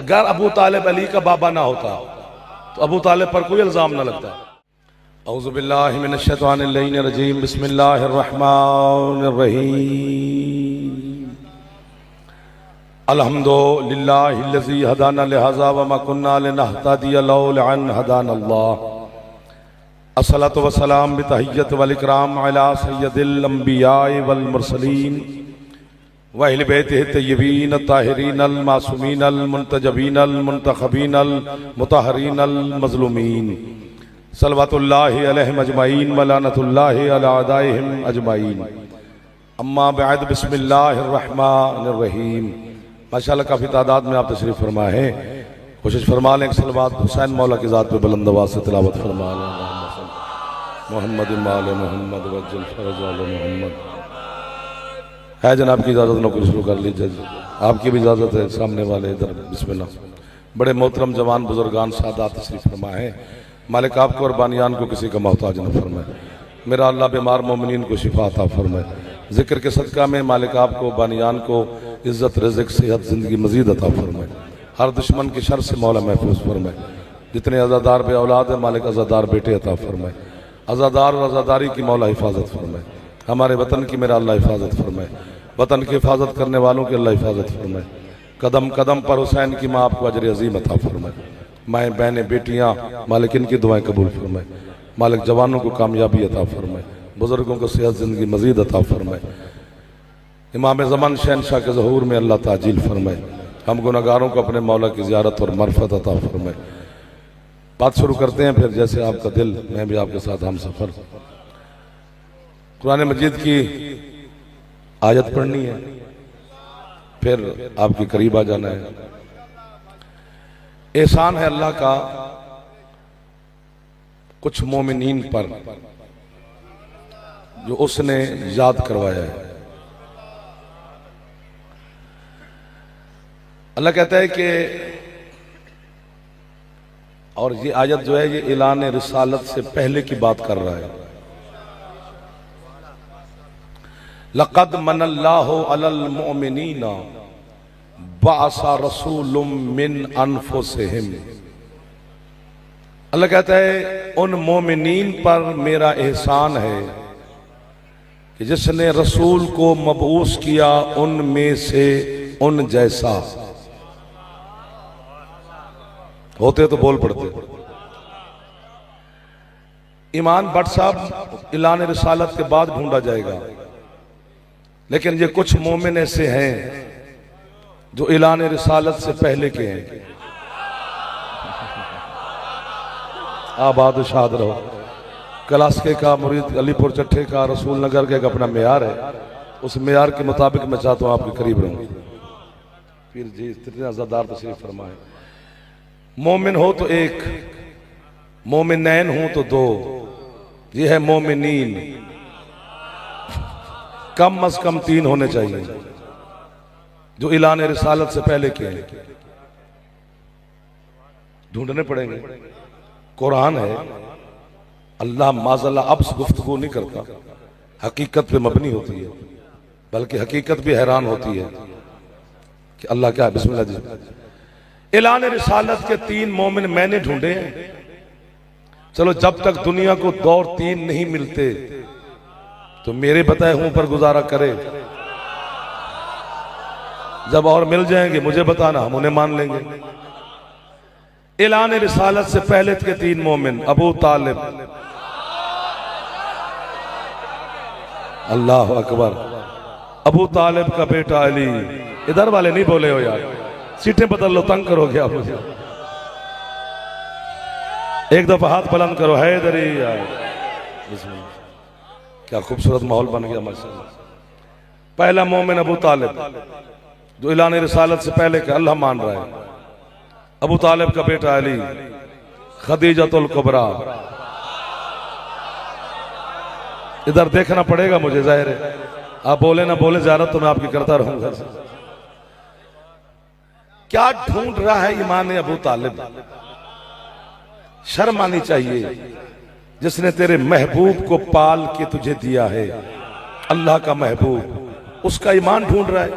अगर अबू तालिब अली का बाबा ना होता तो अबू तालिब पर कोई इल्जाम ना लगता। औज़ु बिल्लाहि मिनश शैतानिर रजीम, बिस्मिल्लाहिर रहमानिर रहीम। अल्हम्दुलिल्लाहिल्लज़ी हदाना लिहाज़ा व मा कुन्ना लिनहतदिया लौला अन हदानल्लाह। अस्सलातु वस्सलाम बितहिय्यत वल इकराम अला सय्यदिल अंबिया'i वल मुरसलीन व अहले बैतिहि तय्यबीन अत्ताहिरीन अल मासूमीन अल मुंतजबीन अल मुंतखबीन अल मुतहहरीन अल मज़लूमीन सल्लवातुल्लाहि अलैहिम अजमाइन व लानतुल्लाहि अला अदाइहिम अजमाइन। अम्मा बअद, बिस्मिल्लाहिर रहमानिर रहीम। माशाअल्लाह काफ़ी तादाद में आप तशरीफ़ फरमा है। कोशिश फरमा लें सलवात हुसैन मौला की ज़ात पे बुलंद आवाज़ से तिलावत फरमा लें। मोहम्मद माल मोहम्मद वज्जल फरज आल मोहम्मद। है जनाब की इजाज़त, नौकरी शुरू कर लीजिए। आपकी भी इजाज़त है। सामने वाले इधर बिस्मिल्लाह। बड़े मोहतरम जवान बुजुर्गान सादात तशरीफ़ फरमा है। मालिक आपको और बानियान को किसी का मोहताज न फरमाए। मेरा अल्लाह बीमार मोमिनीन को शिफा अता फरमाए। जिक्र के सदका में मालिक आपको बानियान को इज़्ज़त, रिज़्क़, सेहत, ज़िंदगी मज़ीद अता फरमाए। हर दुश्मन की शर से मौला महफूज फरमाए। जितने अज़ादार बे औलाद है मालिक अज़ादार बेटे अता फरमाए। अज़ादार और अज़ादारी की मौला हिफाजत फरमाए। हमारे वतन की मेरा अल्लाह हिफाजत फरमाए। वतन की हिफाजत करने वालों की अल्लाह हिफाजत फरमाए। कदम कदम पर हुसैन की माँ आपको अजर अज़ीम अता फरमाए। माएँ बहनें बेटियाँ मालिक इनकी दुआएं कबूल फरमाए। मालिक जवानों को कामयाबी अता फरमाए। बुजुर्गों को सेहत, ज़िंदगी मज़ीद अता फरमाए। इमाम ज़मान शहनशाह के ज़हूर में अल्लाह ताजील फरमाए। हम गुनहगारों को अपने मौला की ज़ियारत और मरफ़त अता फरमाए। बात शुरू करते हैं फिर जैसे आपका दिल, मैं भी आपके साथ हम सफ़र। कुरान मजीद की आयत पढ़नी है, फिर आपके करीब आ जाना है। एहसान है अल्लाह का कुछ मोमिनीन पर जो उसने याद करवाया है। अल्लाह कहता है कि, और ये आयत जो है ये ऐलान रिसालत से पहले की बात कर रहा है। लक़द मनल्लाहु अलल मुअमिनीना बअसा रसूलुम मिन अनफुसिहिम। अल्लाह कहता है उन मोमिनीन पर मेरा एहसान है कि जिसने रसूल को मबऊस किया उनमें से उन जैसा। होते तो बोल पड़ते। ईमान भट्ट साहब ऐलान रिसालत के बाद ढूंढा जाएगा, लेकिन ये कुछ मोमिन ऐसे हैं जो ऐलान रिसालत से पहले के हैं। आबाद शाद रहो। कलास्के का, मुरीद अलीपुर चट्ठे का, रसूल नगर का एक अपना मेयार है। उस मेयार के मुताबिक मैं चाहता हूँ आपके करीब रहूं। फिर जी इतने अज़ादार तशरीफ फरमाए। मोमिन हो तो एक, मोमिनैन हो तो दो। ये है मोमिनीन। कम अज कम 3 होने चाहिए जो ऐलान रिसालत से पहले के हैं। ढूंढने पड़ेंगे। कुरान है। अल्लाह माज़ल्ला अब्स गुफ्तगू नहीं करता, हकीकत पे मबनी होती है, बल्कि हकीकत भी हैरान होती है कि अल्लाह क्या है। बिस्मिल्लाह जी। ऐलान रिसालत के 3 मोमिन मैंने ढूंढे हैं। चलो जब तक दुनिया को 2 और 3 नहीं मिलते तो मेरे बताए हुए पर गुजारा करे। जब और मिल जाएंगे मुझे बताना, हम उन्हें मान लेंगे। ऐलान रिसालत से पहले के 3 मोमिन, अबू तालिब, अल्लाह अकबर, अबू तालिब का बेटा अली। इधर वाले नहीं बोले हो यार, सीटें बदल लो, तंग करो क्या मुझे। एक दफा हाथ बुलंद करो, हैदरी यार। क्या खूबसूरत माहौल बन गया माशाअल्लाह। पहला मोमिन अबू तालिब जो ऐलान रिसालत से पहले का अल्लाह मान रहा है। अबू तालिब का बेटा अली, खदीजतुल कुबरा। इधर देखना पड़ेगा मुझे, जाहिर है आप बोले ना बोले, ज़ियारत तो मैं आपकी करता रहूंगा। क्या ढूंढ रहा है ईमान अबू तालिब? शर्म आनी चाहिए जिसने तेरे महबूब को पाल के तुझे दिया है। अल्लाह का महबूब, उसका ईमान ढूंढ रहा है।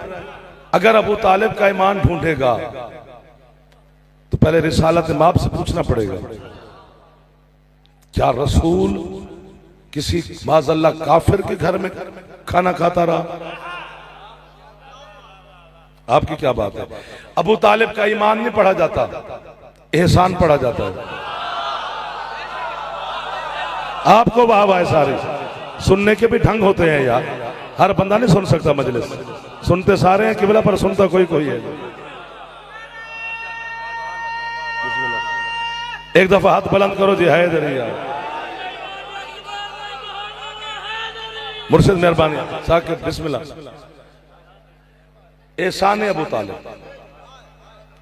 अगर अबू तालिब का ईमान ढूंढेगा पहले रिसालत माप से पूछना पड़ेगा, क्या रसूल किसी माज़अल्लाह काफिर के घर में खाना खाता रहा? आपकी क्या बात है? अबू तालिब का ईमान नहीं पढ़ा जाता, एहसान पढ़ा जाता है। आपको वाह वाह सारे सुनने के भी ढंग होते हैं यार, हर बंदा नहीं सुन सकता मजलिस, सुनते सारे हैं किबला पर सुनता कोई कोई है। एक दफा हाथ बुलंद करो जी, है इधर यार मुर्शिद मेहरबानी साकिब बिस्मिल्लाह। एहसान अबू तालिब,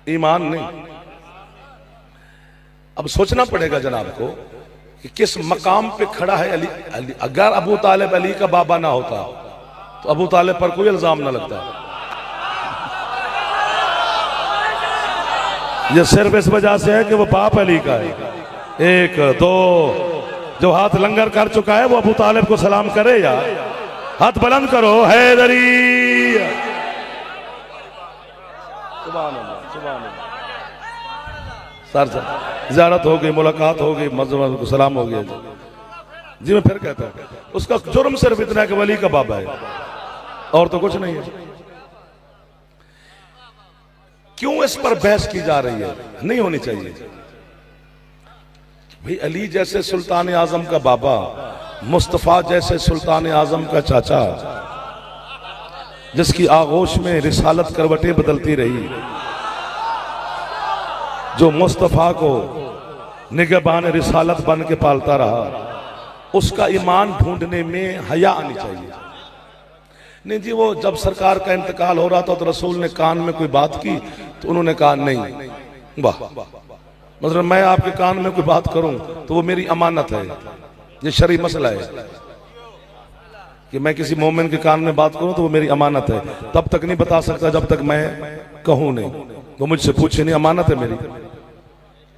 ईमान नहीं। अब सोचना पड़ेगा जनाब को कि किस मकाम पे खड़ा है अली। अगर अबू तालिब अली का बाबा ना होता तो अबू तालिब पर कोई इल्जाम ना लगता। ये सिर्फ इस वजह से है कि वो बाप अली का है। एक दो जो हाथ लंगर कर चुका है वो अबू तालिब को सलाम करे यार, हाथ बुलंद करो, हैदरी। सुभान अल्लाह, सुभान अल्लाह। सर ज़ियारत हो गई, मुलाकात हो गई, मज़हब को सलाम हो गया जी। मैं फिर कहता हूँ उसका जुर्म सिर्फ इतना है कि वली का बाबा है, और तो कुछ नहीं है। क्यों इस पर बहस की जा रही है? नहीं होनी चाहिए भाई। अली जैसे सुल्तान आजम का बाबा, मुस्तफा जैसे सुल्तान आजम का चाचा, जिसकी आगोश में रिसालत करवटें बदलती रही, जो मुस्तफा को निगहबान रिसालत बन के पालता रहा, उसका ईमान ढूंढने में हया आनी चाहिए। नहीं जी, वो जब सरकार का इंतकाल हो रहा था तो रसूल ने कान में कोई बात की तो उन्होंने कहा नहीं, वाह, मतलब मैं आपके कान में कोई बात करूं तो वो मेरी अमानत है। ये शरई मसला है कि मैं किसी मोमिन के कान में बात करूं तो वो मेरी अमानत है। तब तक नहीं बता सकता जब तक मैं कहूं नहीं, वो मुझसे पूछे नहीं, अमानत है मेरी।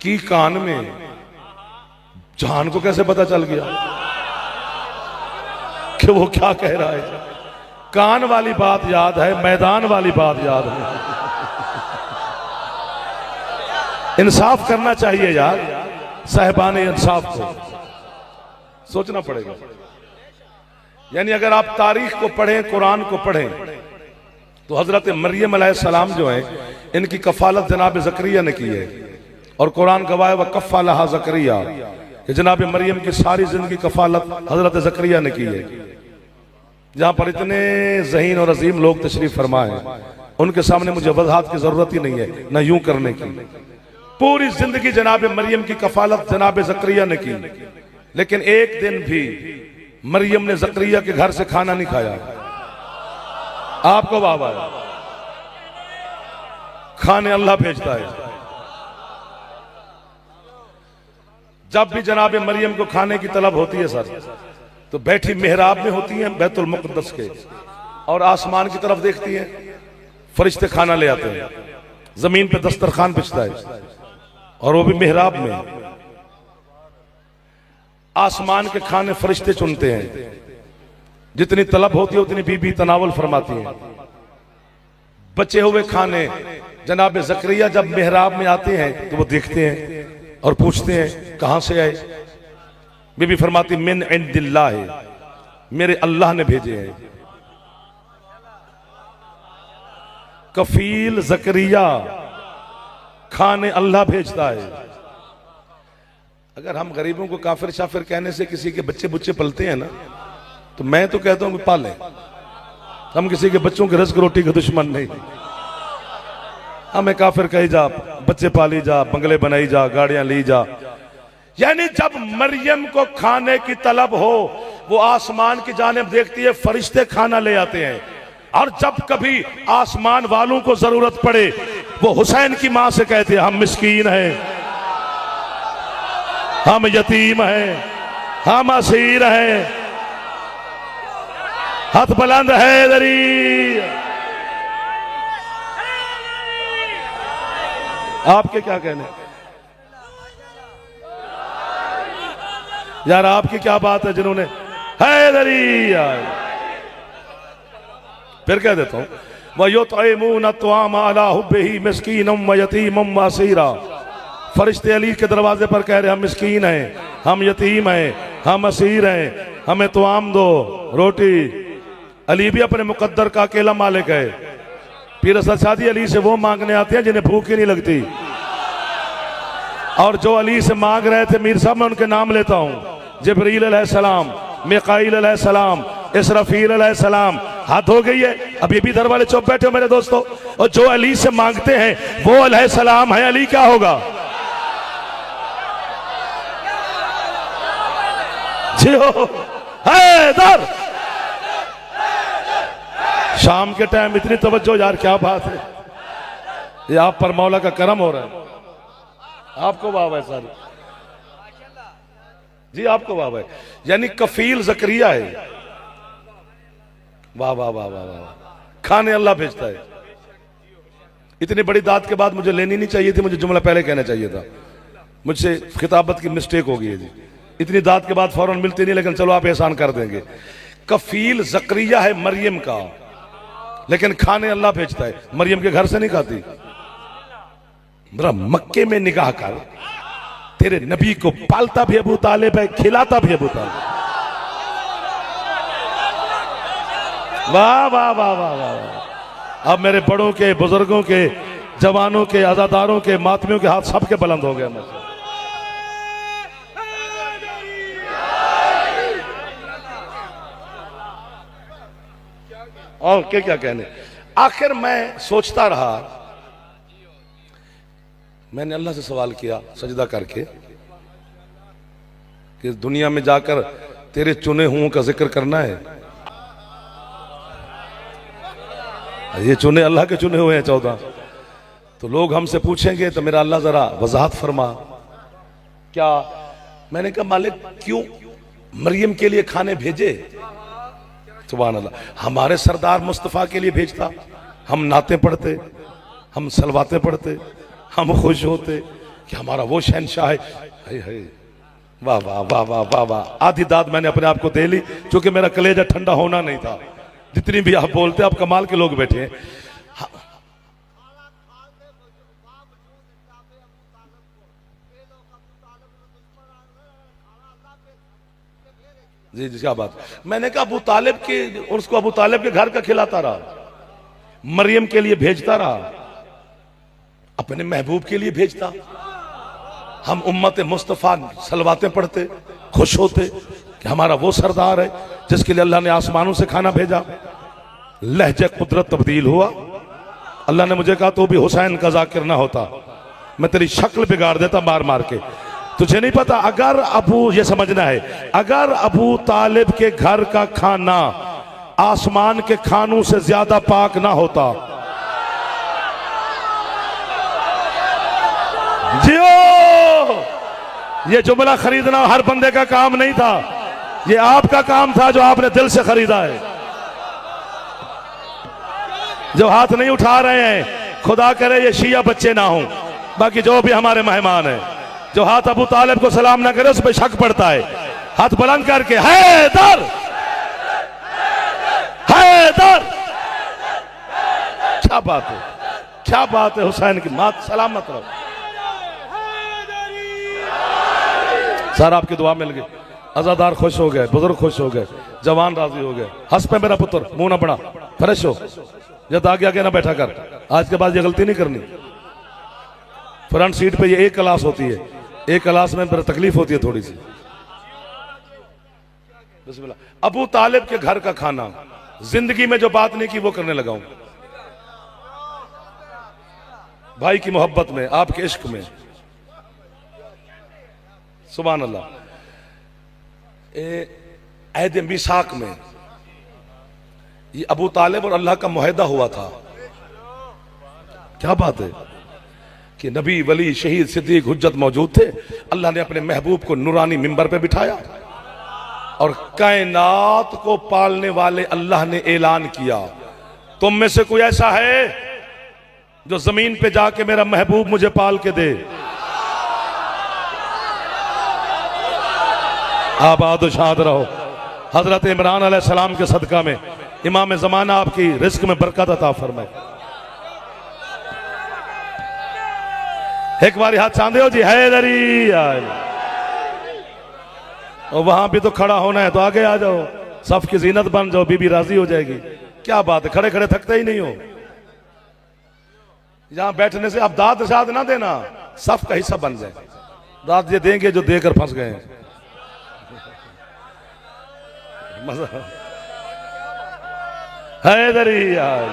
की कान में जान को कैसे पता चल गया कि वो क्या कह रहा है? कान वाली बात याद है, मैदान वाली बात याद है। इंसाफ करना चाहिए यार, साहिबान इंसाफ को सोचना पड़ेगा। यानी अगर आप तारीख को पढ़ें, कुरान को पढ़ें, तो हजरत मरियम अलैहिस्सलाम जो है, इनकी कफालत जनाब ज़करिया ने की है। और कुरान गवाह व कफ़लहा ज़करिया, कि जनाब मरियम की सारी जिंदगी कफालत हजरत ज़करिया ने की है। जहां पर इतने ज़हीन और अजीम लोग तशरीफ फरमा है, उनके सामने मुझे वजाहत की जरूरत ही नहीं है, न यूं करने की। पूरी जिंदगी जनाब मरियम की कफालत जनाब ज़करिया ने की, लेकिन एक दिन भी मरियम ने ज़करिया के घर से खाना नहीं खाया। आपको बाबा खाने अल्लाह भेजता है। जब भी जनाब मरियम को खाने की तलब होती है सर, तो बैठी मेहराब में होती है बैतुल मुक़द्दस के, और आसमान की तरफ देखती है, फरिश्ते खाना ले आते हैं, जमीन पे दस्तरखान बिछता है, और वो भी मेहराब में। आसमान के खाने फरिश्ते चुनते हैं, जितनी तलब होती है उतनी बीबी तनावल फरमाती है। बचे हुए खाने जनाब ज़करिया जब मेहराब में आते हैं तो वो देखते हैं और पूछते हैं कहां से आए? बीबी फरमाती मिन इंदिल्लाह, मेरे अल्लाह ने भेजे हैं। कफील ज़करिया, खाने अल्लाह भेजता है। अगर हम गरीबों को काफिर शाफिर कहने से किसी के बच्चे बुच्चे पलते हैं ना, तो मैं तो कहता हूं कि पालें। हम किसी के बच्चों के रिज़्क़ रोटी के दुश्मन नहीं। हमें काफिर कही जा, बच्चे पाली जा, बंगले बनाई जा, गाड़ियां ली जा। यानी जब मरियम को खाने की तलब हो, वो आसमान की जानिब देखती है, फरिश्ते खाना ले आते हैं। और जब कभी आसमान वालों को जरूरत पड़े, वो हुसैन की मां से कहते हैं हम मिस्कीन हैं, हम यतीम हैं, हम असीर हैं, हाथ बुलंद है दरी। आपके क्या कहने यार, आपकी क्या बात है जिन्होंने हैदरी यार। फिर कह देता हूं वयुतइमून अत्वाम अला हुब्बिही मिस्कीनम व यतीमम व असीरा। फरिश्ते अली के दरवाजे पर कह रहे हम मिस्कीन हैं, हम यतीम हैं, हम असीर हैं, हमें तो आम दो रोटी। अली भी अपने मुकद्दर का अकेला मालिक है। पीर असद शादी अली से वो मांगने आते हैं जिन्हें भूख ही नहीं लगती। और जो अली से मांग रहे थे मीर साहब, मैं उनके नाम लेता हूं, जिब्रील अलैहिस्सलाम, मिकाईल अलैहिस्सलाम, इसराफील अलैहिस्सलाम। हाथ हो गई है। अब ये भी इधर वाले चुप बैठे हो मेरे दोस्तों। और जो अली से मांगते हैं वो अलैहिस्सलाम है, अली क्या होगा? जी हो हैदर। शाम के टाइम इतनी तवज्जो यार, क्या बात है। ये आप पर मौला का करम हो रहा है। आपको वाह है सर जी, आपको वाह है। यानी कफील जकरिया है। वाह वाह वाह वाह वाह। खाने अल्लाह भेजता है। इतनी बड़ी दात के बाद मुझे लेनी नहीं चाहिए थी, मुझे जुमला पहले कहना चाहिए था। मुझसे खिताबत की मिस्टेक हो गई है जी। इतनी दात के बाद फौरन मिलती नहीं, लेकिन चलो आप एहसान कर देंगे। कफील जकरिया है मरियम का, लेकिन खाने अल्लाह भेजता है। मरियम के घर से नहीं खाती। मेरा मक्के में निगाह कर, तेरे नबी को पालता भी अबू तालिब है, खिलाता भी अबू तालिब। वाह वाह वाह वाह वाह। अब मेरे बड़ों के, बुजुर्गों के, जवानों के, आजादारों के, मातमियों के हाथ सबके बुलंद हो गए। और क्या कहने। आखिर मैं सोचता रहा, मैंने अल्लाह से सवाल किया सजदा करके कि दुनिया में जाकर तेरे चुने हुओं का जिक्र करना है। ये चुने अल्लाह के चुने हुए हैं 14। तो लोग हमसे पूछेंगे तो मेरा अल्लाह जरा वजाहत फरमा। क्या? मैंने कहा मालिक क्यों मरियम के लिए खाने भेजे? सुभान अल्लाह। हमारे सरदार मुस्तफ़ा के लिए भेजता, हम नाते पढ़ते, हम सलवाते पढ़ते, हम खुश होते कि हमारा वो शहनशाह है। वाह वाह वाह वाह वाह वाह। आधी दाद मैंने अपने आप को दे ली, क्योंकि मेरा कलेजा ठंडा होना नहीं था। जितनी भी आप बोलते, आप कमाल के लोग बैठे हैं। जी जी क्या बात। मैंने कहा अबू तालिब के, उसको अबू तालिब के घर का खिलाता रहा, मरियम के लिए भेजता रहा, अपने महबूब के लिए भेजता। हम उम्मत मुस्तफ़ा सलवातें पढ़ते, खुश होते कि हमारा वो सरदार है जिसके लिए अल्लाह ने आसमानों से खाना भेजा। लहजे कुदरत तब्दील हुआ। अल्लाह ने मुझे कहा तो भी हुसैन का जाकिर ना होता, मैं तेरी शक्ल बिगाड़ देता मार मार के। तुझे नहीं पता, अगर अबू, ये समझना है, अगर अबू तालिब के घर का खाना आसमान के खानों से ज्यादा पाक ना होता। जियो, ये जुमला खरीदना हर बंदे का काम नहीं था, ये आपका काम था जो आपने दिल से खरीदा है। जो हाथ नहीं उठा रहे हैं, खुदा करे ये शिया बच्चे ना हों, बाकी जो भी हमारे मेहमान हैं, जो हाथ अबू तालिब को सलाम ना करे उस पर शक पड़ता है। हाथ बुलंद करके हैदर हैदर। क्या बात है, क्या बात है। हुसैन की मात सलामत रहो। सर आपकी दुआ मिल गई, अजादार खुश हो गए, बुजुर्ग खुश हो गए, जवान राजी हो गए। हंस पे मेरा पुत्र, मुंह ना बड़ा, फ्रेश हो, जब आगे आगे ना बैठा कर। आज के बाद ये गलती नहीं करनी। फ्रंट सीट पे ये एक क्लास होती है, एक क्लास में तकलीफ होती है थोड़ी सी। बिस्मिल्लाह। अबू तालिब के घर का खाना, जिंदगी में जो बात नहीं की वो करने लगा हूं। भाई की मोहब्बत में, आपके इश्क में। सुभान अल्लाह। अहद मीसाक में ये अबू तालिब और अल्लाह का मुआहदा हुआ था। क्या बात है कि नबी, वली, शहीद, सिद्दीक, हुज्जत मौजूद थे। अल्लाह ने अपने महबूब को नूरानी मिंबर पे बिठाया और कायनात को पालने वाले अल्लाह ने ऐलान किया, तुम में से कोई ऐसा है जो जमीन पे जाके मेरा महबूब मुझे पाल के दे। आबाद शाद रहो। हजरत इमरान अलैहिस्सलाम के सदका में इमाम ज़माना आपकी रिस्क में बरकत अता फरमाए। एक बार हाथ चांदे हो जी, हैदरी। और वहां भी तो खड़ा होना है तो आगे आ जाओ, सफ की जीनत बन जाओ, बीबी राजी हो जाएगी। क्या बात है, खड़े खड़े थकते ही नहीं हो। यहां बैठने से आप दाद शाद ना देना, सफ का हिस्सा बन जाए। दाद ये देंगे जो देकर फंस गए हैं। मजा हैदरी यार।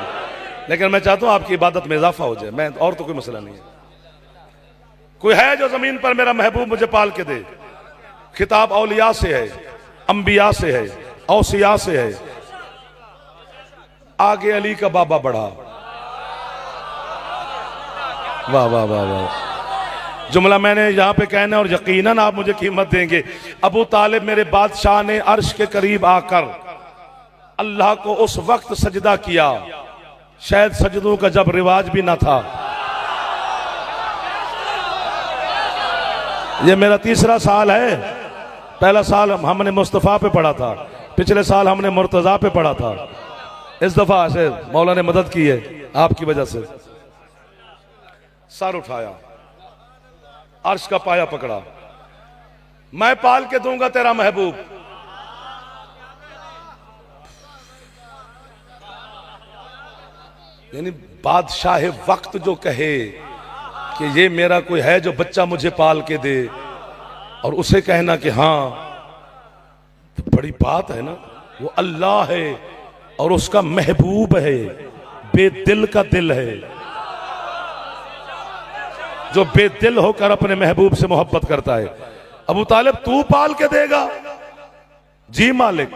लेकिन मैं चाहता हूं आपकी इबादत में इजाफा हो जाए, मैं और तो कोई मसला नहीं है। कोई है जो जमीन पर मेरा महबूब मुझे पाल के दे? खिताब औलिया से है, अंबिया से है, औसिया से है। आगे अली का बाबा बढ़ा। वाह वाह वाह वाह। जुमला मैंने यहां पे कहना और यकीनन आप मुझे कीमत देंगे। अबू तालिब मेरे बादशाह ने अर्श के करीब आकर अल्लाह को उस वक्त सजदा किया, शायद सजदों का जब रिवाज भी ना था। ये मेरा तीसरा साल है। पहला साल हमने मुस्तफ़ा पे पढ़ा था, पिछले साल हमने मुर्तजा पे पढ़ा था। इस दफा से मौला ने मदद की है आपकी वजह से। सर उठाया, अर्श का पाया पकड़ा, मैं पाल के दूंगा तेरा महबूब। यानी बादशाह वक्त जो कहे कि ये मेरा कोई है जो बच्चा मुझे पाल के दे, और उसे कहना कि हाँ, तो बड़ी बात है ना। वो अल्लाह है और उसका महबूब है, बेदिल का दिल है, जो बेदिल होकर अपने महबूब से मोहब्बत करता है। अबू तालिब तू पाल के देगा? जी मालिक,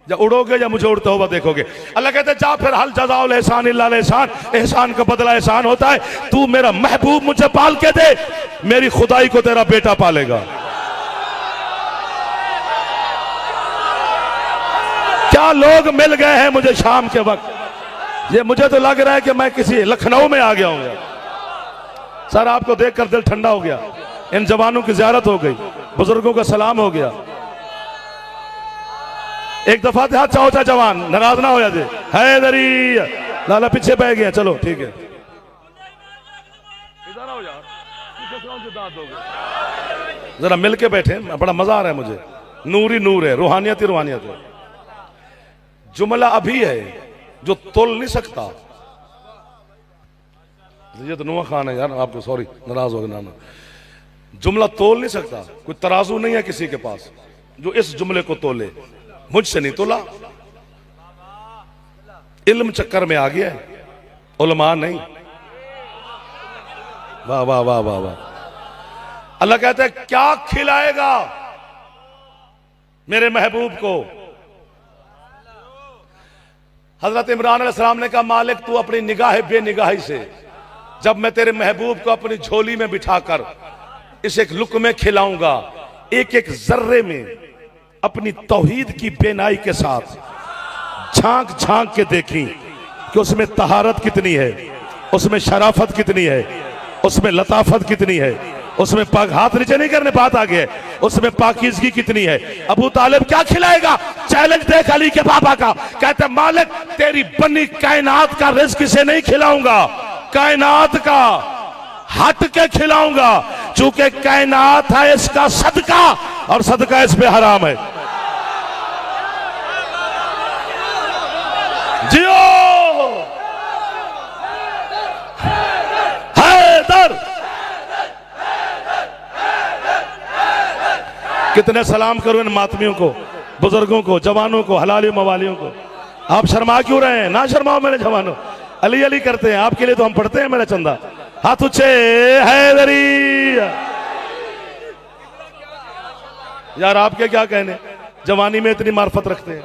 या उड़ोगे या मुझे उड़ता हुआ देखोगे। अल्लाह कहते जा फिर, हल जज़ाउल एहसान इल्ला एहसान, एहसान का बदला एहसान होता है। तू मेरा महबूब मुझे पाल के दे, मेरी खुदाई को तेरा बेटा पालेगा। क्या लोग मिल गए हैं मुझे शाम के वक्त। ये मुझे तो लग रहा है कि मैं किसी लखनऊ में आ गया हूं। सर आपको देखकर दिल ठंडा हो गया। इन जवानों की ज़ियारत हो गई, बुजुर्गों का सलाम हो गया। एक दफा हाथ चाहो जवान, नाराज ना हो जाए। हैदरी लाला पीछे बह गया, चलो ठीक है। इधर आओ यार, जरा मिलके बैठे, बड़ा मजा आ रहा है मुझे। नूर ही नूर है, रूहानियत ही रूहानियत है। जुमला अभी है जो तोल नहीं सकता। ये तो नुआ खान है यार, आपको सॉरी नाराज हो गए नाना। जुमला तोल नहीं सकता, कोई तराजू नहीं है किसी के पास जो इस जुमले को तोले। मुझसे नहीं तोला, इल्म चक्कर में आ गया है, उलमा नहीं। वाह वाह वाह वाह वाह। अल्लाह कहता है क्या खिलाएगा मेरे महबूब को? हजरत इमरान अलैहिस्सलाम ने कहा मालिक तू अपनी निगाह बेनिगाही से, जब मैं तेरे महबूब को अपनी झोली में बिठाकर इसे एक लुक़मे खिलाऊंगा, एक एक जर्रे में अपनी तौहीद की बेनाई के साथ झांक झांक के देखी कि उसमें तहारत कितनी है, उसमें शराफत कितनी है, उसमें लताफत कितनी है, उसमें पाक हाथ नीचे नहीं करने, बात आ गया, उसमें पाकीज़गी कितनी है। अबू तालिब क्या खिलाएगा? चैलेंज देख अली के बाबा का। कहते मालिक तेरी बनी कायनात का रिज़्क इसे नहीं खिलाऊंगा, कायनात का हट के खिलाऊंगा, चूंकि कायनात है इसका सदका और सदका इस पे हराम है। जियो हैदर। कितने सलाम करूं इन मातमियों को, बुजुर्गों को, जवानों को, हलालियों मवालियों को। आप शर्मा क्यों रहे हैं? ना शर्माओ मेरे जवानों, अली अली करते हैं आपके लिए तो हम पढ़ते हैं मेरा चंदा। हाथ ऊंचे, हैदरी। यार आपके क्या कहने, जवानी में इतनी मार्फत रखते हैं।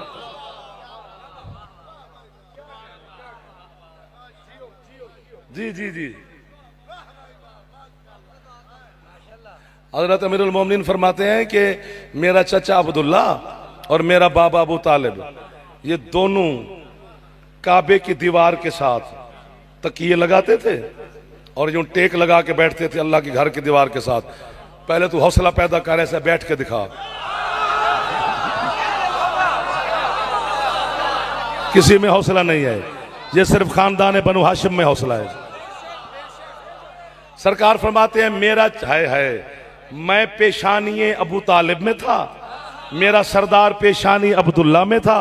जी जी जी। हज़रत अमीरुल मोमिनीन फरमाते हैं कि मेरा चचा अब्दुल्ला और मेरा बाबा अबू तालिब, ये दोनों काबे की दीवार के साथ तकिए लगाते थे और यूं टेक लगा के बैठते थे अल्लाह के घर की दीवार के साथ। पहले तू हौसला पैदा कर, ऐसे बैठ के दिखा। किसी में हौसला नहीं है, ये सिर्फ खानदान बनु हाशिम में हौसला है। सरकार फरमाते हैं मेरा है मैं पेशानी अबू तालिब में था, मेरा सरदार पेशानी अब्दुल्ला में था।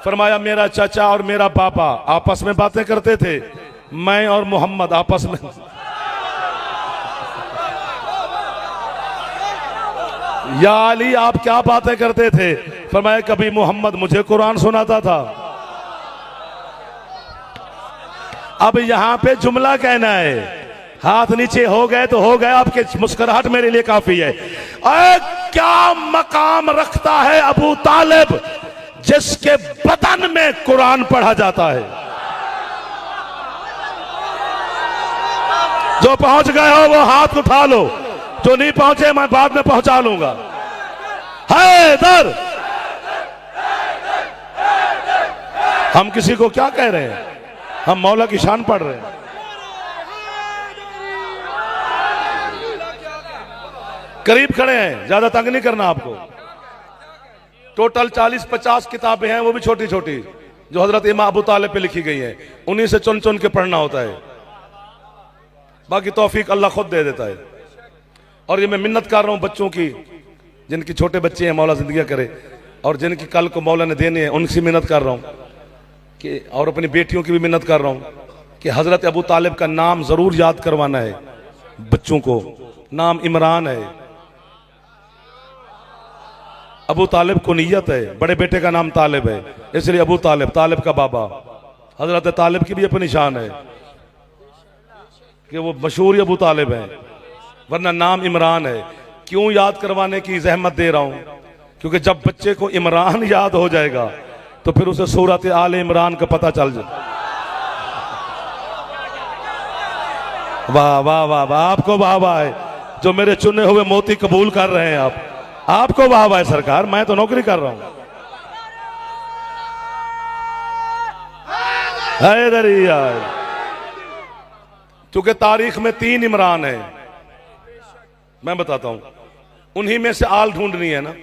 फरमाया मेरा चाचा और मेरा पापा आपस में बातें करते थे, मैं और मोहम्मद आपस में। या अली आप क्या बातें करते थे? फरमाया कभी मोहम्मद मुझे कुरान सुनाता था। अब यहां पे जुमला कहना है, हाथ नीचे हो गए तो हो गए, आपके मुस्कुराहट मेरे लिए काफी है। क्या मकाम रखता है अबू तालिब जिसके बदन में कुरान पढ़ा जाता है। जो पहुंच गए हो वो हाथ उठा लो, जो नहीं पहुंचे मैं बाद में पहुंचा लूंगा। हैदर, हम किसी को क्या कह रहे हैं? हम मौला की शान पढ़ रहे हैं। करीब खड़े हैं, ज्यादा तंग नहीं करना आपको। टोटल 40-50 किताबें हैं, वो भी छोटी छोटी, जो हजरत इमाम अबू तालिब पे लिखी गई हैं। उन्हीं से चुन चुन के पढ़ना होता है, बाकी तौफीक अल्लाह खुद दे देता है। और ये मैं मिन्नत कर रहा हूं बच्चों की, जिनकी छोटे बच्चे हैं, मौला जिंदगी करे, और जिनकी कल को मौला ने देने हैं, उनसे मिन्नत कर रहा हूं कि, और अपनी बेटियों की भी मिन्नत कर रहा हूं कि हजरत अबू तालिब का नाम जरूर याद करवाना है बच्चों को। नाम इमरान है, अबू तालिब कुनियत है, बड़े बेटे का नाम तालिब है, इसलिए अबू तालिब, तालिब का बाबा। हजरत तालिब की भी अपनी शान है कि वो मशहूर अबू तालिब है, वरना नाम इमरान है। क्यों याद करवाने की जहमत दे रहा हूं? क्योंकि जब बच्चे को इमरान याद हो जाएगा तो फिर उसे सूरत आले इमरान का पता चल जाए। वाह वाह वाह वाह, आपको वाह वाह है जो मेरे चुने हुए मोती कबूल कर रहे हैं। आपको वाह वाह है सरकार, मैं तो नौकरी कर रहा हूं। हैदरी यार, क्योंकि तारीख में 3 इमरान है, मैं बताता हूं, उन्हीं में से आल ढूंढनी है ना।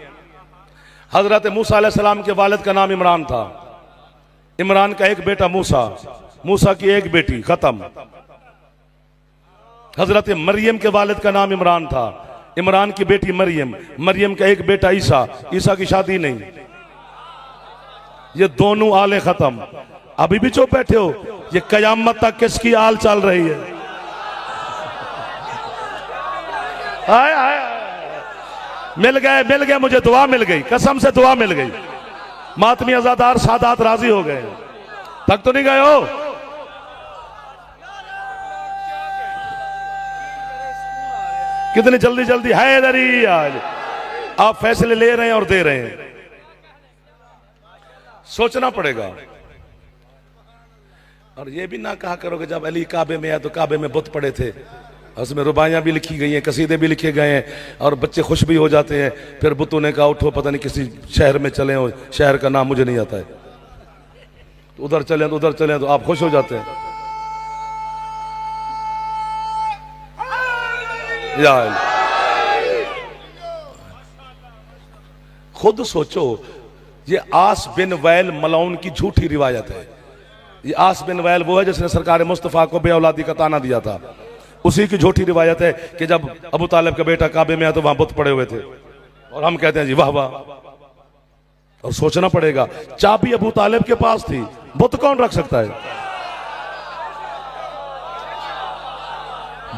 हजरत मूसा अलैहिस्सलाम के वालिद का नाम इमरान था, इमरान का एक बेटा मूसा, मूसा की एक बेटी, खत्म। हजरत मरियम के वालिद का नाम इमरान था, इमरान की बेटी मरियम, मरियम का एक बेटा ईसा, ईसा की शादी नहीं। ये दोनों आले खत्म। अभी भी चुप बैठे हो? ये कयामत तक किसकी आल चल रही है? आए आए, मिल गए, मुझे दुआ मिल गई, कसम से दुआ मिल गई। मातमी अज़ादार सादात राजी हो गए। थक तो नहीं गए हो? कितनी जल्दी जल्दी हैदरी, आज आप फैसले ले रहे हैं और दे रहे हैं। सोचना पड़ेगा। और ये भी ना कहा करो कि जब अली काबे में आया तो काबे में बुत पड़े थे, उसमें रुबाइयां भी लिखी गई हैं, कसीदे भी लिखे गए हैं, और बच्चे खुश भी हो जाते हैं। फिर बुतों ने कहा उठो पता नहीं किसी शहर में चले हो, शहर का नाम मुझे नहीं आता है, तो उधर चले तो आप खुश हो जाते हैं। खुद सोचो, ये आस बिन वैल मलौन की झूठी रिवायत है। ये आस बिन वैल वो है जिसने सरकार मुस्तफा को बेऔलादी का ताना दिया था, उसी की झूठी रिवायत है कि जब अबू तालिब का बेटा काबे में आया तो वहां बुत पड़े हुए थे, और हम कहते हैं जी वाह वाह। और सोचना पड़ेगा, चाबी अबू तालिब के पास थी, बुत कौन रख सकता है?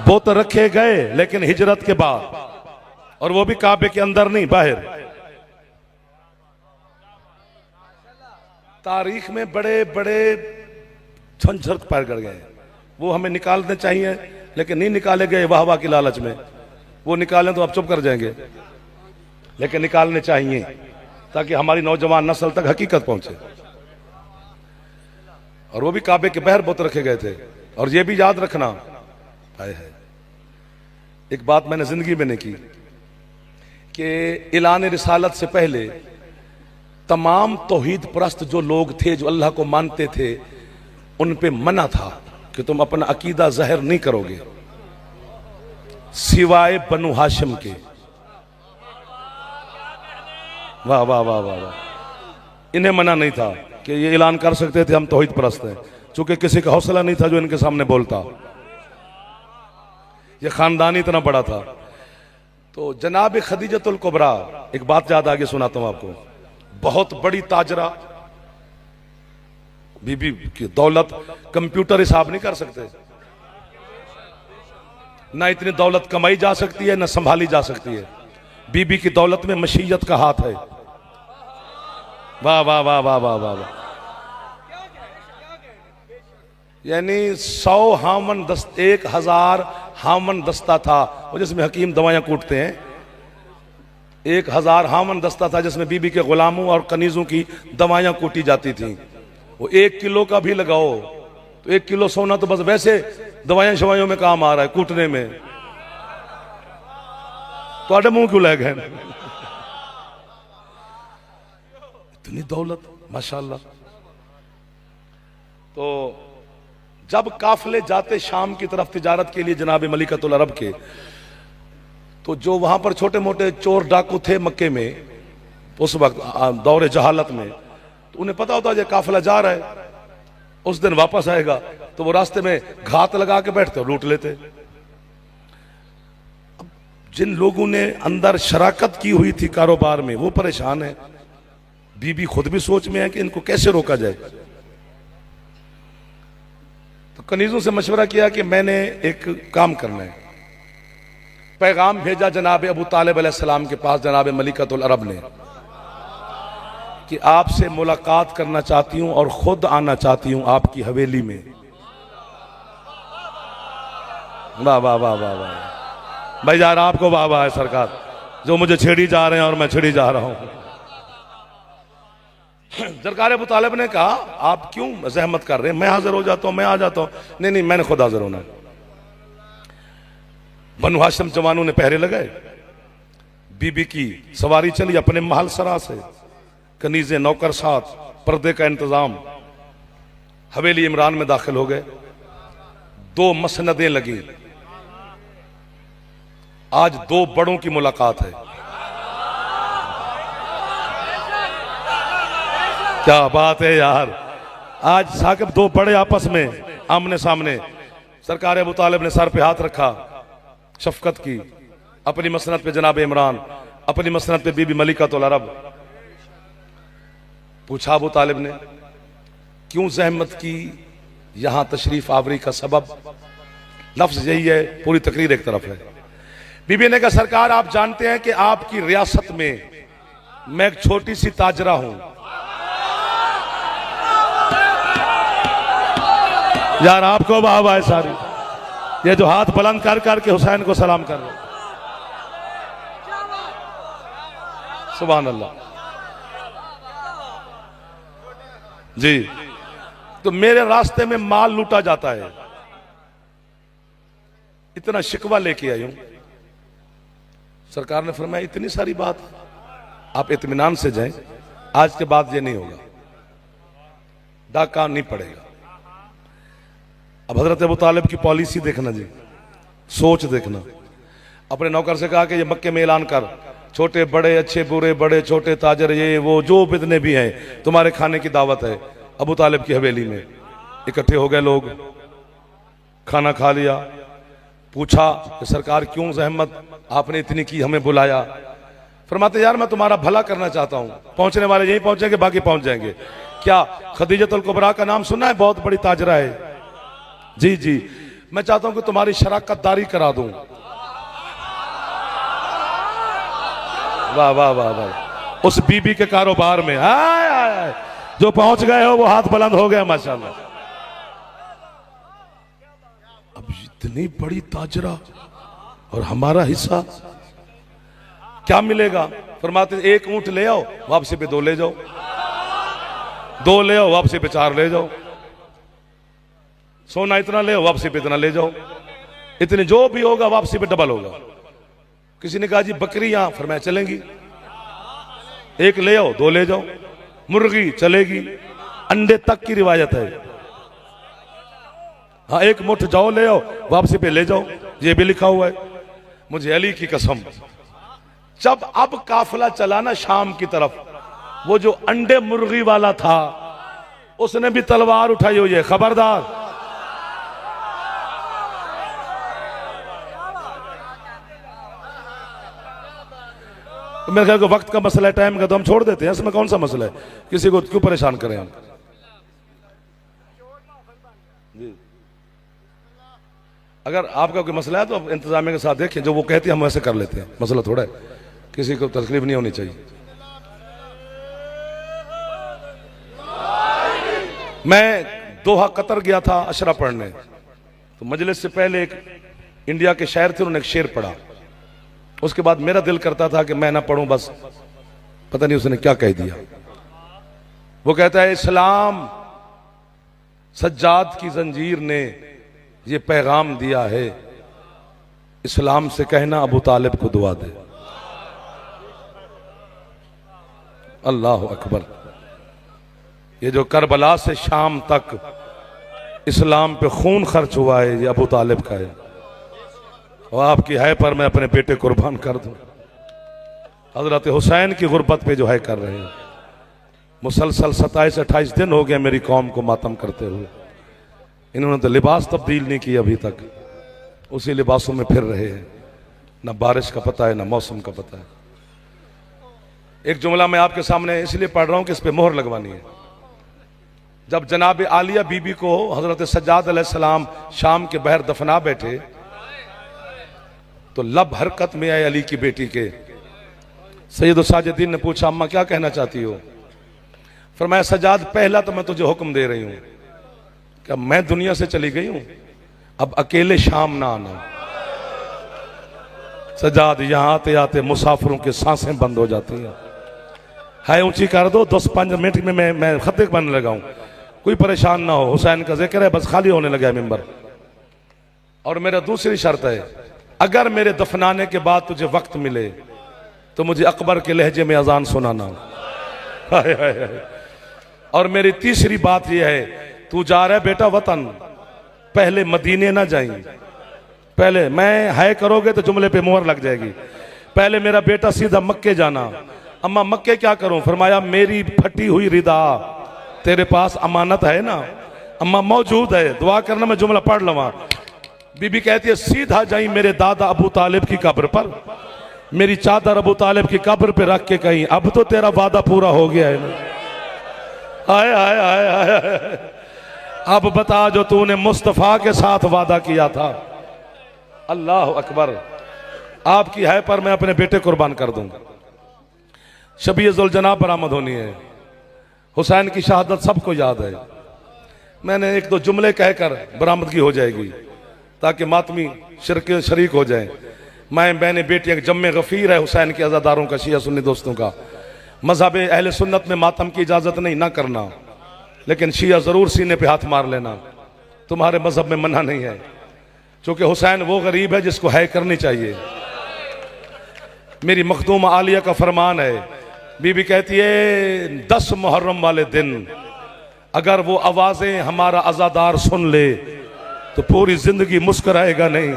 बुत रखे गए लेकिन हिजरत के बाद, और वो भी काबे के अंदर नहीं, बाहर। तारीख में बड़े बड़े झंझट पैर कर गए, वो हमें निकालने चाहिए लेकिन नहीं निकाले गए वाह वाह की लालच में। वो निकालें तो आप चुप कर जाएंगे, लेकिन निकालने चाहिए ताकि हमारी नौजवान नस्ल तक हकीकत पहुंचे। और वो भी काबे के बहर बुत रखे गए थे। और ये भी याद रखना है, एक बात मैंने जिंदगी में नहीं की कि ऐलान रिसालत से पहले तमाम तौहीद परस्त जो लोग थे, जो अल्लाह को मानते थे, उन पे मना था कि तुम अपना अकीदा ज़ाहिर नहीं करोगे सिवाय बनु हाशिम के। वाह वाह वाह वाह वाह। इन्हें मना नहीं था कि ये ऐलान कर सकते थे हम तौहीद परस्त हैं, चूंकि किसी का हौसला नहीं था जो इनके सामने बोलता। ये खानदान इतना बड़ा था। तो जनाब खदीजतुल कुबरा, एक बात याद आगे सुनाता हूं आपको, बहुत बड़ी ताजरा, बीबी की दौलत कंप्यूटर हिसाब नहीं कर सकते, ना इतनी दौलत कमाई जा सकती है ना संभाली जा सकती है। बीबी की दौलत में मशीयत का हाथ है। वाह वाह वाह वाह वाह वाह वाह। यानी 100 हामन दस्त, 1000 हामन दस्ता था वो जिसमें हकीम दवाइयां कूटते हैं। 1000 हामन दस्ता था जिसमें बीबी के गुलामों और कनीजों की दवाइयां कूटी जाती थी। वो 1 किलो का भी लगाओ तो 1 किलो सोना तो बस वैसे दवाइयां शवाइयों में काम आ रहा है, कूटने में। तो आडे मुंह क्यों लग गए? इतनी दौलत माशाल्लाह। तो जब काफिले जाते शाम की तरफ तिजारत के लिए जनाब मलिकतुल अरब के, तो जो वहां पर छोटे मोटे चोर डाकू थे मक्के में उस वक्त दौरे जहालत में, तो उन्हें पता होता है काफिला जा रहा है, उस दिन वापस आएगा, तो वो रास्ते में घात लगा के बैठते और लूट लेते। अब जिन लोगों ने अंदर शराकत की हुई थी कारोबार में वो परेशान है। बीबी खुद भी सोच में है कि इनको कैसे रोका जाए। तो कनीजों से मशवरा किया कि मैंने एक काम करना है। पैगाम भेजा जनाब अबू तालिब अलैहिस्सलाम के पास, जनाब मलिकतुल अरब ने, कि आपसे मुलाकात करना चाहती हूं और खुद आना चाहती हूं आपकी हवेली में। वाह वाह वाह वाह वाह भाई यार, आपको वाह वाह है सरकार, जो मुझे छेड़ी जा रहे हैं और मैं छेड़ी जा रहा हूं। सरकार अबू तालिब ने कहा आप क्यों जहमत कर रहे हैं, मैं हाजिर हो जाता हूं, मैं आ जाता हूं। नहीं नहीं, मैंने खुद हाजिर होना है। बनु हाशिम जवानों ने पहरे लगाए, बीबी की सवारी चली अपने महल सरा से, कनीजे नौकर साथ, पर्दे का इंतजाम, हवेली इमरान में दाखिल हो गए। 2 मसनदें लगी। आज 2 बड़ों की मुलाकात है। क्या बात है यार, आज साकिब 2 बड़े आपस में आमने सामने। सरकार अबू तालिब ने सर पे हाथ रखा, शफकत की, अपनी मसनद पे जनाब इमरान, अपनी मसनद पे बीबी मलिकतुल अरब। पूछा अबू तालिब ने क्यों जहमत की, यहां तशरीफ आवरी का सबब? लफ्ज यही है, पूरी तकरीर एक तरफ है। बीबी ने कहा सरकार आप जानते हैं कि आपकी रियासत में मैं एक छोटी सी ताजरा हूं। यार आपको वाह वाह है सारी, ये जो हाथ बुलंद कर करके हुसैन को सलाम कर रहे, सुभान अल्लाह जी। तो मेरे रास्ते में माल लूटा जाता है, इतना शिकवा लेके आई हूं। सरकार ने फरमाया इतनी सारी बात, आप इत्मीनान से जाएं, आज के बाद ये नहीं होगा, डाका नहीं पड़ेगा। अब हजरत अबू तालिब की पॉलिसी देखना जी, सोच देखना। अपने नौकर से कहा कि ये मक्के में ऐलान कर, छोटे बड़े, अच्छे बुरे, बड़े छोटे ताजर, ये वो जो जितने भी हैं, तुम्हारे खाने की दावत है। अबू तालिब की हवेली में इकट्ठे हो गए लोग, खाना खा लिया। पूछा कि सरकार क्यों जहमत आपने इतनी की, हमें बुलाया? फरमाते यार मैं तुम्हारा भला करना चाहता हूं, पहुंचने वाले यहीं पहुंचेंगे, बाकी पहुंच जाएंगे। क्या खदीजतुल कुबरा का नाम सुना है? बहुत बड़ी ताजरा है। जी जी, मैं चाहता हूं कि तुम्हारी शराकतदारी करा दूं। वाह वाह वाह वाह, उस बीबी के कारोबार में आय आय, जो पहुंच गए हो वो हाथ बुलंद हो गया माशाल्लाह। अब इतनी बड़ी ताजरा और हमारा हिस्सा क्या मिलेगा? फरमाते 1 ऊंट ले आओ, वापसी पे 2 ले जाओ, 2 ले आओ, वापसी पे 4 ले जाओ, सोना इतना ले आओ, वापसी पे इतना ले जाओ, इतने जो भी होगा वापसी पे डबल होगा। किसी ने कहा जी बकरियां, फरमाया चलेंगी, 1 ले आओ, 2 ले जाओ, मुर्गी चलेगी, अंडे तक की रिवायत है। हाँ 1 मुठ जाओ ले आओ, वापसी पे ले जाओ, ये भी लिखा हुआ है। मुझे अली की कसम, जब अब काफिला चला ना शाम की तरफ, वो जो अंडे मुर्गी वाला था उसने भी तलवार उठाई हुई है, खबरदार। तो मेरे ख्याल को वक्त का मसला है, टाइम का, तो हम छोड़ देते हैं। इसमें कौन सा मसला है, किसी को क्यों परेशान करें हम। जी अगर आपका कोई मसला है तो आप इंतजामिया के साथ देखें, जो वो कहते हैं हम वैसे कर लेते हैं, मसला थोड़ा है, किसी को तकलीफ नहीं होनी चाहिए। मैं दोहा कतर गया था अशरा पढ़ने, तो मजलिस से पहले एक इंडिया के शायर थे, उन्होंने एक शेर पढ़ा। उसके बाद मेरा दिल करता था कि मैं ना पढ़ूं, बस पता नहीं उसने क्या कह दिया। वो कहता है, इस्लाम सज्जाद की जंजीर ने ये पैगाम दिया है, इस्लाम से कहना अबू तालिब को दुआ दे। अल्लाह अकबर। ये जो करबला से शाम तक इस्लाम पे खून खर्च हुआ है, ये अबू तालिब का है, और आपकी है पर मैं अपने बेटे कुर्बान कर दूं। हजरत हुसैन की गुर्बत पे जो है कर रहे हैं। मुसलसल 27-28 दिन हो गए मेरी कौम को मातम करते हुए। इन्होंने तो लिबास तब्दील नहीं किया अभी तक, उसी लिबासों में फिर रहे हैं। ना बारिश का पता है, ना मौसम का पता है। एक जुमला मैं आपके सामने इसलिए पढ़ रहा हूं कि इस पे मोहर लगवानी है। जब जनाब आलिया बीबी को हजरत सज्जाद अलैहिस्सलाम शाम के बहर दफना बैठे, तो लब हरकत में आए अली की बेटी के। सैयद साजिदीन ने पूछा, अम्मा क्या कहना चाहती हो? फरमाया, सज्जाद पहला तो मैं तुझे हुक्म दे रही हूं कि मैं दुनिया से चली गई हूं, अब अकेले शाम ना आना। सज्जाद यहां आते आते मुसाफिरों की सांसें बंद हो जाती हैं। है ऊंची कर दो, 10-5 मिनट में मैं खत्ते बनने लगा हूं, कोई परेशान ना हो। हुसैन का जिक्र है, बस खाली होने लगा है मिंबर। और मेरा दूसरी शर्त है, अगर मेरे दफनाने के बाद तुझे वक्त मिले तो मुझे अकबर के लहजे में अजान सुनाना। हाय हाय हाय। और मेरी तीसरी बात यह है, तू जा रहा है बेटा वतन, पहले मदीने ना जाएंगे, पहले मैं है करोगे तो जुमले पे मोहर लग जाएगी। पहले मेरा बेटा सीधा मक्के जाना। अम्मा मक्के क्या करूं? फरमाया, मेरी फटी हुई रिदा तेरे पास अमानत है ना? अम्मा मौजूद है, दुआ करना मैं जुमला पढ़ लवा। बीबी कहती है, सीधा जाई मेरे दादा अबू तालिब की कब्र पर, मेरी चादर अबू तालिब की कब्र पे रख के कहीं, अब तो तेरा वादा पूरा हो गया है ना। आए आए आए आए, अब बता जो तूने मुस्तफा के साथ वादा किया था। अल्लाह अकबर। आपकी है पर मैं अपने बेटे कुर्बान कर दूंगा। शबीजुल जनाब बरामद होनी है। हुसैन की शहादत सबको याद है। मैंने एक दो जुमले कहकर बरामदगी हो जाएगी ताकि मातमी शरीक हो जाए। मैं बहने बेटी एक जम्मे गफीर है हुसैन के अज़ादारों का, शिया सुन्नी दोस्तों का। मजहब अहले सुन्नत में मातम की इजाजत नहीं, ना करना, लेकिन शिया जरूर सीने पे हाथ मार लेना, तुम्हारे मजहब में मना नहीं है। क्योंकि हुसैन वो गरीब है जिसको है करनी चाहिए। मेरी मखदूम आलिया का फरमान है, बीबी कहती है, 10 मुहर्रम वाले दिन अगर वो आवाजें हमारा अज़ादार सुन ले तो पूरी जिंदगी मुस्कुराएगा नहीं।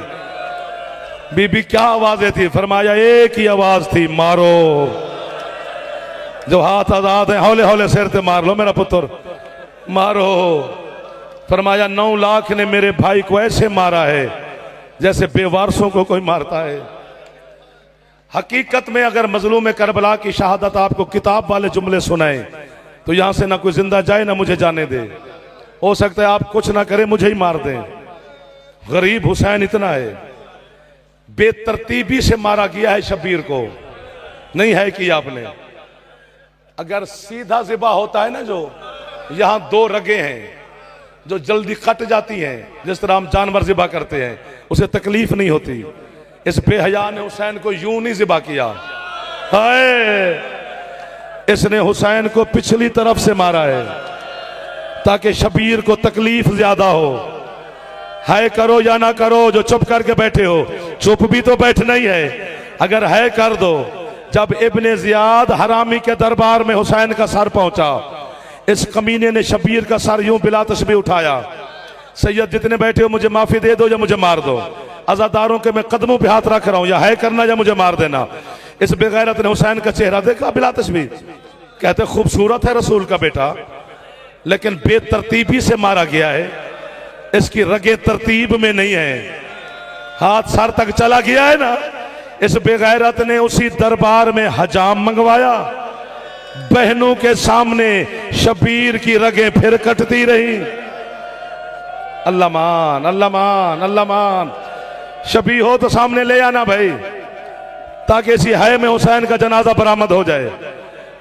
बीबी क्या आवाजें थी? फरमाया, एक ही आवाज थी, मारो। जो हाथ आजाद है हौले हौले सिर ते मार लो मेरा पुत्र, मारो। फरमाया, 9 लाख ने मेरे भाई को ऐसे मारा है जैसे बेवारसों को कोई मारता है। हकीकत में अगर मजलूम करबला की शहादत आपको किताब वाले जुमले सुनाए तो यहां से ना कोई जिंदा जाए ना मुझे जाने दे। हो सकता है आप कुछ ना करें, मुझे ही मार दें। गरीब हुसैन इतना है, बेतरतीबी से मारा गया है शबीर को, नहीं है कि आपने। अगर सीधा ज़िबा होता है ना, जो यहां 2 रगें हैं जो जल्दी कट जाती हैं, जिस तरह हम जानवर ज़िबा करते हैं, उसे तकलीफ नहीं होती। इस बेहया ने हुसैन को यूं नहीं ज़िबा किया, हाय, इसने हुसैन को पिछली तरफ से मारा है ताकि शबीर को तकलीफ ज्यादा हो। है करो या ना करो, जो चुप करके बैठे हो, चुप भी तो बैठना ही है। अगर है कर दो। जब इब्ने जियाद हरामी के दरबार में हुसैन का सर पहुंचा, इस कमीने ने शबीर का सर यूं बिला तस्बीह उठाया, सैयद जितने बैठे हो मुझे माफी दे दो या मुझे मार दो। अज़ादारों के मैं कदमों पे हाथ रख रहा हूं, या है करना या मुझे मार देना। इस बेगैरत ने हुसैन का चेहरा देखा बिला तस्बीह, कहते खूबसूरत है रसूल का बेटा, लेकिन बेतरतीबी से मारा गया है, इसकी रगे तरतीब में नहीं है। हाथ सर तक चला गया है ना, इस बेगैरत ने उसी दरबार में हजाम मंगवाया। बहनों के सामने शबीर की रगें फिर कटती रही। अल्लाह मान, अल्लाह मान, अल्लाह मान। शबी हो तो सामने ले आना भाई, ताकि इसी है में हुसैन का जनाजा बरामद हो जाए।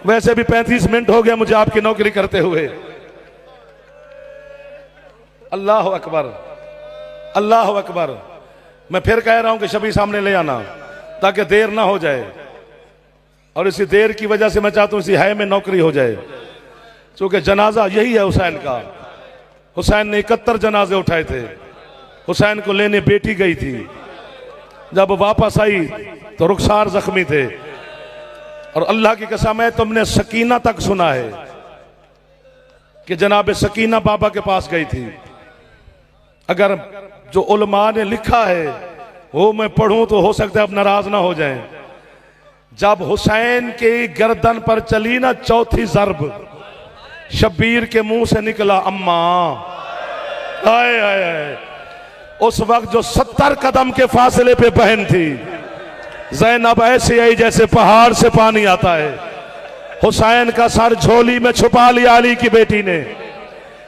वैसे भी 35 मिनट हो गया मुझे आपकी नौकरी करते हुए। अल्लाह अकबर, अल्लाह अकबर। मैं फिर कह रहा हूं कि शबी सामने ले आना ताकि देर ना हो जाए, और इसी देर की वजह से मैं चाहता हूं इसी है में नौकरी हो जाए, क्योंकि जनाजा यही है हुसैन का। हुसैन ने 71 जनाजे उठाए थे। हुसैन को लेने बेटी गई थी, जब वापस आई तो रुखसार जख्मी थे। और अल्लाह की कसम है, तुमने सकीना तक सुना है कि जनाब सकीना बाबा के पास गई थी। अगर जो उलमा ने लिखा है वो मैं पढ़ूं तो हो सकता है अब नाराज ना हो जाएं। जब हुसैन के गर्दन पर चली ना चौथी जरब, शब्बीर के मुंह से निकला अम्मा। आए आए आए। उस वक्त जो 70 कदम के फासले पे बहन थी, ज़ैनब ऐसे आई जैसे पहाड़ से पानी आता है। हुसैन का सर झोली में छुपा लिया अली की बेटी ने।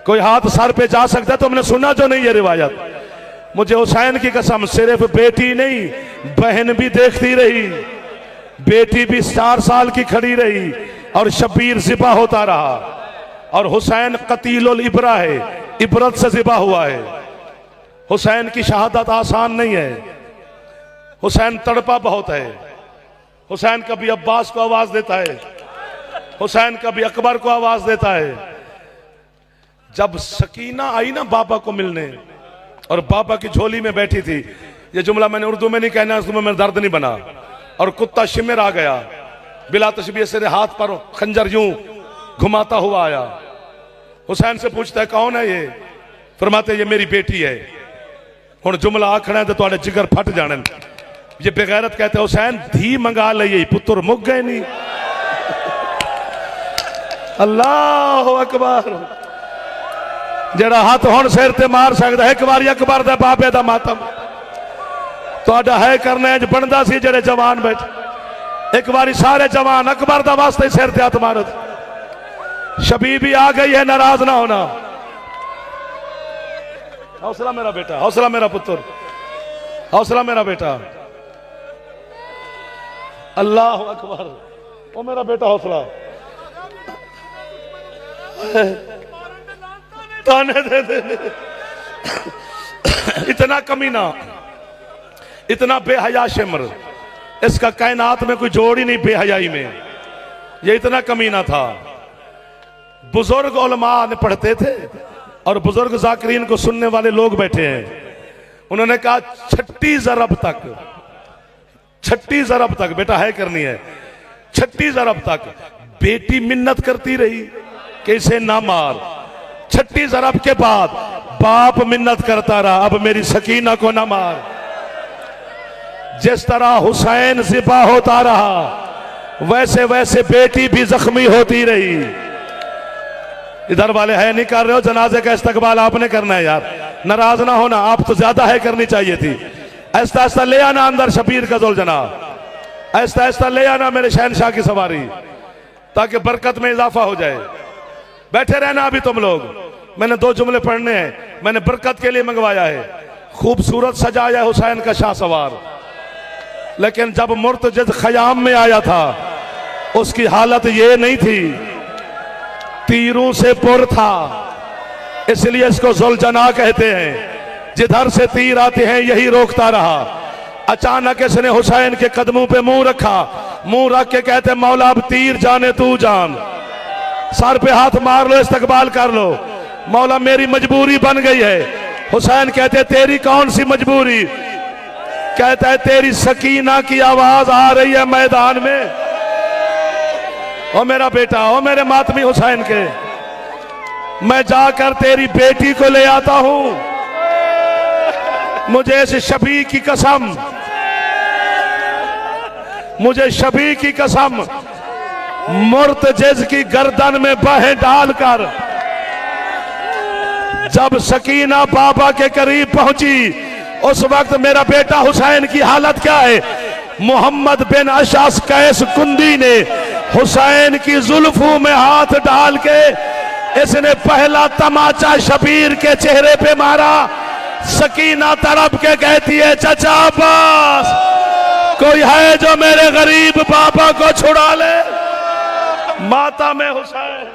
कोई हाथ सर पे जा सकता है? तुमने सुना जो नहीं ये रिवायत? मुझे हुसैन की कसम, सिर्फ बेटी नहीं बहन भी देखती रही। बेटी भी 4 साल की खड़ी रही और शब्बीर ज़िबा होता रहा। और हुसैन कतीलुल इब्रा है, इबरत से ज़िबा हुआ है। हुसैन की शहादत आसान नहीं है। हुसैन तड़पा बहुत है। हुसैन कभी अब्बास को आवाज देता है, हुसैन कभी अकबर को आवाज देता है। जब सकीना आई ना बाबा को मिलने और बाबा की झोली में बैठी थी, ये जुमला मैंने उर्दू में नहीं कहना, उसमें मेरा दर्द नहीं बना। और कुत्ता शिमिर आ गया, बिला तशबीह से हाथ पर खंजर यूं घुमाता हुआ आया। हुसैन से पूछता है कौन है ये? फरमाते ये मेरी बेटी है। हुण जुमला आखना है तो तुहाडे जिगर फट जाने। ये बेगैरत कहते हुसैन धी मंगा लई, पुत्र मुक गए नहीं। अल्लाह अकबर। जेड़ा हाथ हुण सिर ते मार सकदा है, एक बार अकबर दे बाबे दा मातम तुहाडा है करने च बनदा सी। जेड़े जवान बैठे, एक बारी सारे जवान अकबर दा वास्ते सिर ते हाथ मारो। शबी भी आ गई है, नाराज ना होना। हौसला मेरा बेटा, हौसला मेरा पुत्र, हौसला मेरा बेटा। अल्लाह अकबर। ओ मेरा बेटा हौसला। ताने दे दे। इतना कमीना, इतना बेहया शिमर, इसका कायनात में कोई जोड़ ही नहीं बेहयाई में। ये इतना कमीना था। बुजुर्ग उलमा ने पढ़ते थे और बुजुर्ग जाकिरीन को सुनने वाले लोग बैठे हैं। उन्होंने कहा छठी जरब तक, छठी जरब तक बेटा है करनी है। छठी जरब तक बेटी मिन्नत करती रही कि इसे ना मार। छठी जरब के बाद बाप मिन्नत करता रहा, अब मेरी सकीना को ना मार। जिस तरह हुसैन ज़िबा होता रहा, वैसे वैसे बेटी भी जख्मी होती रही। इधर वाले है नहीं कर रहे हो, जनाजे का इस्तकबाल आपने करना है यार, नाराज ना होना। आप तो ज्यादा है करनी चाहिए थी। ऐसा ऐसा ले आना अंदर शबीर का जुलजना, ऐसा ऐसा ले आना मेरे शहनशाह की सवारी, ताकि बरकत में इजाफा हो जाए। बैठे रहना अभी तुम लोग। मैंने 2 जुमले पढ़ने हैं, मैंने बरकत के लिए मंगवाया है। खूबसूरत सजाया हुसैन का शाह सवार, लेकिन जब मुर्तजिद खयाम में आया था उसकी हालत ये नहीं थी, तीरों से पुर था। इसलिए इसको जुलजना कहते हैं। जिधर से तीर आते हैं यही रोकता रहा। अचानक इसने हुसैन के कदमों पे मुंह रखा, मुंह रख के कहते मौला अब तीर जाने तू जान। सर पे हाथ मार लो, इस्तकबाल कर लो। मौला मेरी मजबूरी बन गई है। हुसैन कहते तेरी कौन सी मजबूरी? कहता है तेरी सकीना की आवाज आ रही है मैदान में। ओ मेरा बेटा, ओ मेरे मातमी हुसैन के, मैं जाकर तेरी बेटी को ले आता हूं। मुझे इस शबी की कसम, मुझे शबी की कसम, मुर्तजिज की गर्दन में बाहें डालकर जब सकीना बाबा के करीब पहुंची, उस वक्त मेरा बेटा हुसैन की हालत क्या है? मोहम्मद बिन अशास कैस कुंदी ने हुसैन की जुल्फों में हाथ डाल के इसने पहला तमाचा शबीर के चेहरे पे मारा। सकीना तड़प के कहती है, चचा अब्बास कोई है जो मेरे गरीब पापा को छुड़ा ले। माता में हुसैन।